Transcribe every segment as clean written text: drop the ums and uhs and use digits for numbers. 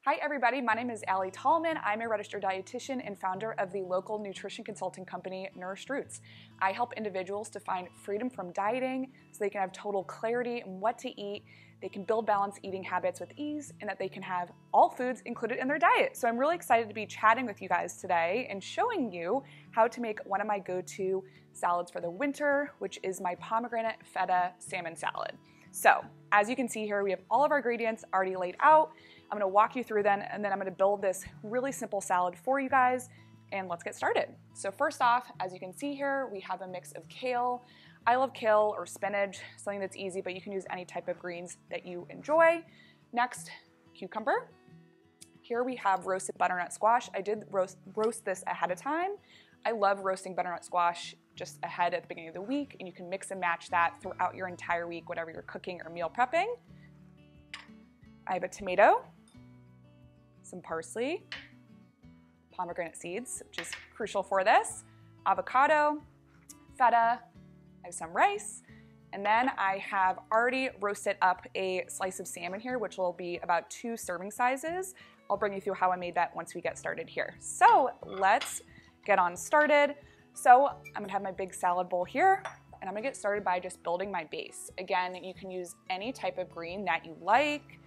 Hi everybody, my name is Allie Tallman. I'm a registered dietitian and founder of the local nutrition consulting company Nourished Roots. I help individuals to find freedom from dieting so they can have total clarity in what to eat, they can build balanced eating habits with ease, and that they can have all foods included in their diet. So I'm really excited to be chatting with you guys today and showing you how to make one of my go-to salads for the winter, which is my pomegranate feta salmon salad. So as you can see here, we have all of our ingredients already laid out. I'm gonna walk you through them, and then I'm gonna build this really simple salad for you guys, and let's get started. So first off, as you can see here, we have a mix of kale. I love kale or spinach, something that's easy, but you can use any type of greens that you enjoy. Next, cucumber. Here we have roasted butternut squash. I did roast this ahead of time. I love roasting butternut squash just ahead at the beginning of the week, and you can mix and match that throughout your entire week, whatever you're cooking or meal prepping. I have a tomato, some parsley, pomegranate seeds, which is crucial for this, avocado, feta, I have some rice, and then I have already roasted up a slice of salmon here, which will be about 2 serving sizes. I'll bring you through how I made that once we get started here. So let's get on started. So I'm gonna have my big salad bowl here, and I'm gonna get started by just building my base. Again, you can use any type of green that you like.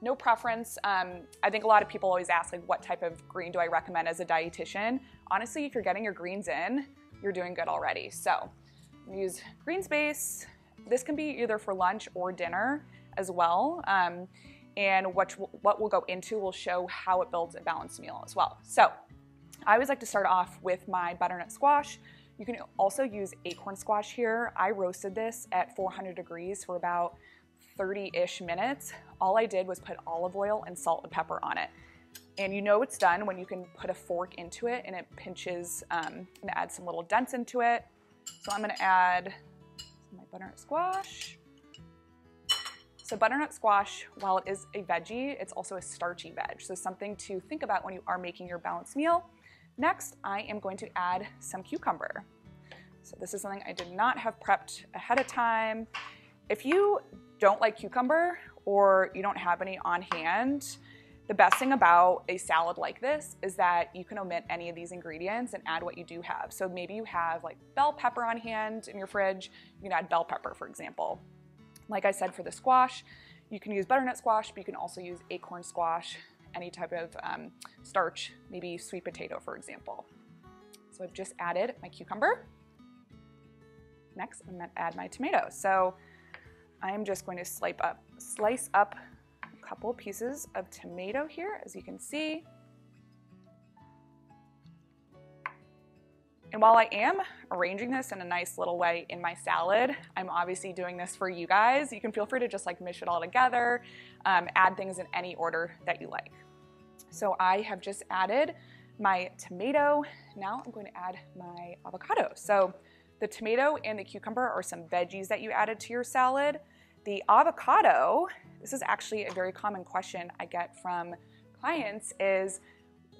No preference. I think a lot of people always ask, like, what type of green do I recommend as a dietitian? Honestly, if you're getting your greens in, you're doing good already. So I'm gonna use greens base. This can be either for lunch or dinner as well. And what we'll go into will show how it builds a balanced meal as well. So I always like to start off with my butternut squash. You can also use acorn squash here. I roasted this at 400 degrees for about 30-ish minutes. All I did was put olive oil and salt and pepper on it. And you know it's done when you can put a fork into it and it pinches and add some little dents into it. So I'm gonna add my butternut squash. So butternut squash, while it is a veggie, it's also a starchy veg. So something to think about when you are making your balanced meal. Next, I am going to add some cucumber. So this is something I did not have prepped ahead of time. If you don't like cucumber or you don't have any on hand, the best thing about a salad like this is that you can omit any of these ingredients and add what you do have. So maybe you have like bell pepper on hand in your fridge, you can add bell pepper, for example. Like I said, for the squash, you can use butternut squash, but you can also use acorn squash, any type of starch, maybe sweet potato, for example. So I've just added my cucumber. Next, I'm gonna add my tomato. So I'm just going to slice up a couple pieces of tomato here, as you can see. And while I am arranging this in a nice little way in my salad, I'm obviously doing this for you guys. You can feel free to just like mish it all together, add things in any order that you like. So I have just added my tomato. Now I'm going to add my avocado. So the tomato and the cucumber are some veggies that you added to your salad. The avocado, this is actually a very common question I get from clients, is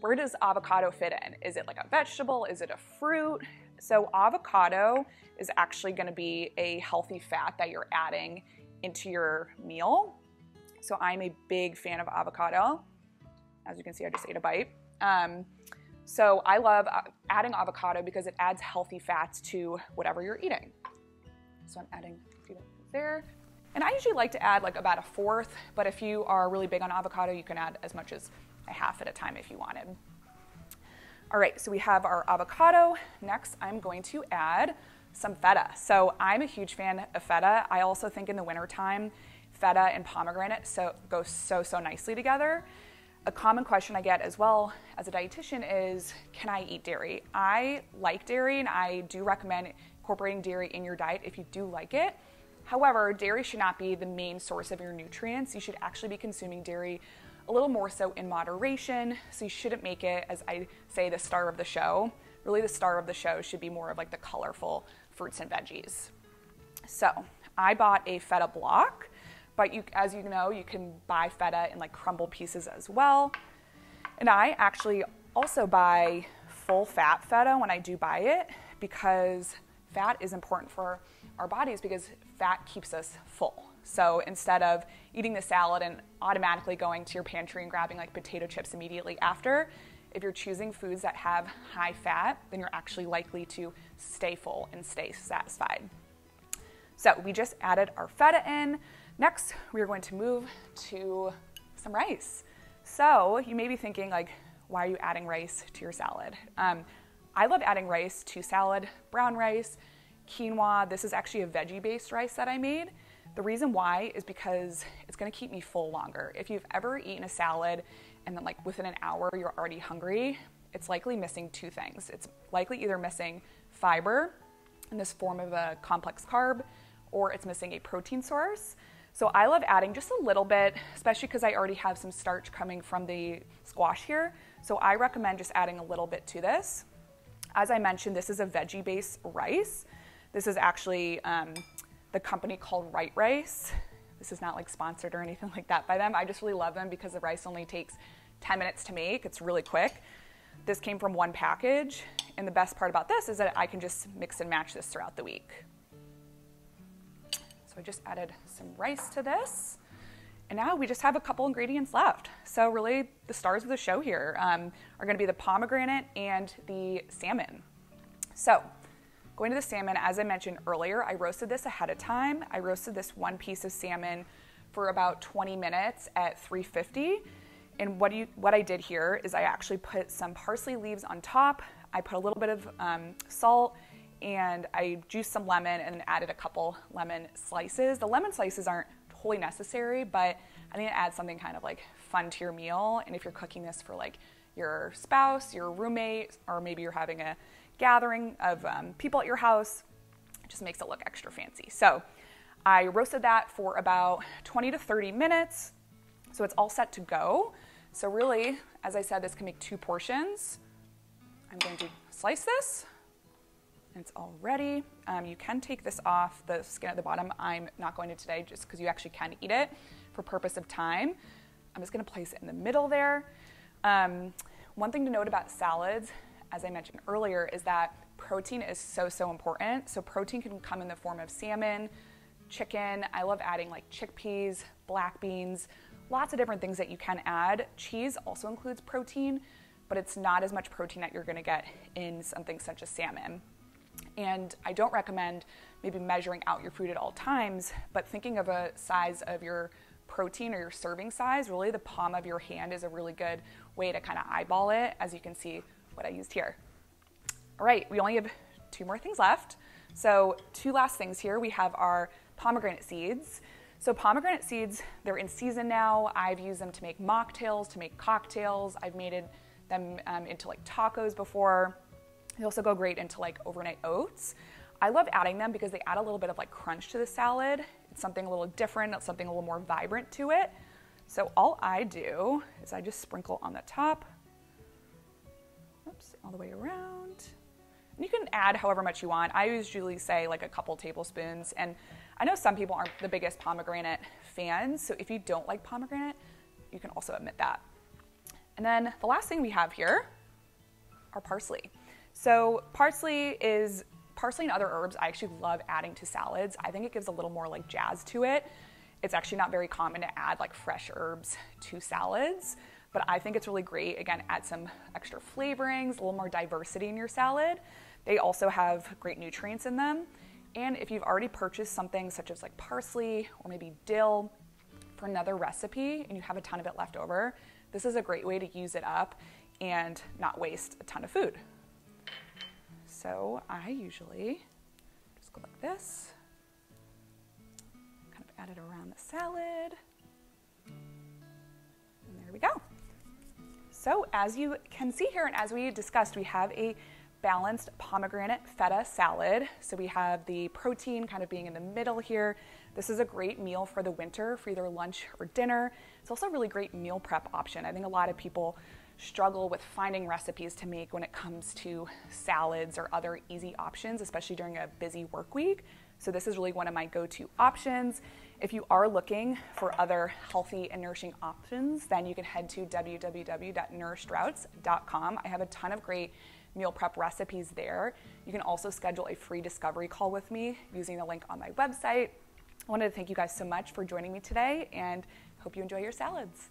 where does avocado fit in? Is it like a vegetable? Is it a fruit? So avocado is actually gonna be a healthy fat that you're adding into your meal. So I'm a big fan of avocado. As you can see, I just ate a bite. So I love adding avocado because it adds healthy fats to whatever you're eating. So I'm adding a few there. And I usually like to add like about 1/4, but if you are really big on avocado, you can add as much as a 1/2 at a time if you wanted. All right, so we have our avocado. Next, I'm going to add some feta. So I'm a huge fan of feta. I also think in the wintertime, feta and pomegranate go so nicely together. A common question I get as well as a dietitian is, can I eat dairy? I like dairy, and I do recommend incorporating dairy in your diet if you do like it. However, dairy should not be the main source of your nutrients. You should actually be consuming dairy a little more so in moderation. So you shouldn't make it, as I say, the star of the show. Really, the star of the show should be more of like the colorful fruits and veggies. So I bought a feta block, but as you know, you can buy feta in like crumbled pieces as well. And I actually also buy full fat feta when I do buy it, because fat is important for our bodies because fat keeps us full. So instead of eating the salad and automatically going to your pantry and grabbing like potato chips immediately after, if you're choosing foods that have high fat, then you're actually likely to stay full and stay satisfied. So we just added our feta in. Next, we are going to move to some rice. So you may be thinking like, why are you adding rice to your salad? I love adding rice to salad, brown rice, quinoa. This is actually a veggie-based rice that I made. The reason why is because it's gonna keep me full longer. If you've ever eaten a salad and then like within an hour you're already hungry, it's likely missing two things. It's likely either missing fiber in this form of a complex carb, or it's missing a protein source. So I love adding just a little bit, especially because I already have some starch coming from the squash here. So I recommend just adding a little bit to this. As I mentioned, this is a veggie-based rice. This is actually the company called Right Rice. This is not like sponsored or anything like that by them. I just really love them because the rice only takes 10 minutes to make. It's really quick. This came from one package. And the best part about this is that I can just mix and match this throughout the week. So I just added some rice to this. And now we just have a couple ingredients left. So really the stars of the show here are gonna be the pomegranate and the salmon. So going to the salmon, as I mentioned earlier, I roasted this ahead of time. I roasted this one piece of salmon for about 20 minutes at 350. And what I did here is I actually put some parsley leaves on top. I put a little bit of salt, and I juiced some lemon and then added a couple lemon slices. The lemon slices aren't totally necessary, but I think it adds something kind of like fun to your meal. And if you're cooking this for like your spouse, your roommate, or maybe you're having a gathering of people at your house, it just makes it look extra fancy. So I roasted that for about 20 to 30 minutes. So it's all set to go. So really, as I said, this can make 2 portions. I'm going to slice this, and it's all ready. You can take this off the skin at the bottom. I'm not going to today just because you actually can eat it for purpose of time. I'm just gonna place it in the middle there. One thing to note about salads, as I mentioned earlier, is that protein is so important. So protein can come in the form of salmon, chicken. I love adding like chickpeas, black beans, lots of different things that you can add. Cheese also includes protein, but it's not as much protein that you're gonna get in something such as salmon. And I don't recommend maybe measuring out your food at all times, but thinking of a size of your protein or your serving size, really the palm of your hand is a really good way to kind of eyeball it, as you can see what I used here. All right, we only have 2 more things left. So 2 last things here. We have our pomegranate seeds. So pomegranate seeds, they're in season now. I've used them to make mocktails, to make cocktails. I've made them into like tacos before. They also go great into like overnight oats. I love adding them because they add a little bit of like crunch to the salad. It's something a little different, it's something a little more vibrant to it. So all I do is I just sprinkle on the top, oops, all the way around. And you can add however much you want. I usually say like a couple tablespoons. And I know some people aren't the biggest pomegranate fans, so if you don't like pomegranate, you can also admit that. And then the last thing we have here are parsley. So parsley and other herbs I actually love adding to salads. I think it gives a little more like jazz to it. It's actually not very common to add like fresh herbs to salads, but I think it's really great. Again, add some extra flavorings, a little more diversity in your salad. They also have great nutrients in them. And if you've already purchased something such as like parsley or maybe dill for another recipe and you have a ton of it left over, this is a great way to use it up and not waste a ton of food. So I usually just go like this, kind of add it around the salad, and there we go. So as you can see here, and as we discussed, we have a balanced pomegranate feta salad. So we have the protein kind of being in the middle here. This is a great meal for the winter for either lunch or dinner. It's also a really great meal prep option. I think a lot of people struggle with finding recipes to make when it comes to salads or other easy options, especially during a busy work week. So this is really one of my go-to options. If you are looking for other healthy and nourishing options, then you can head to www.nourishedrouts.com. I have a ton of great meal prep recipes there. You can also schedule a free discovery call with me using the link on my website. I wanted to thank you guys so much for joining me today and hope you enjoy your salads.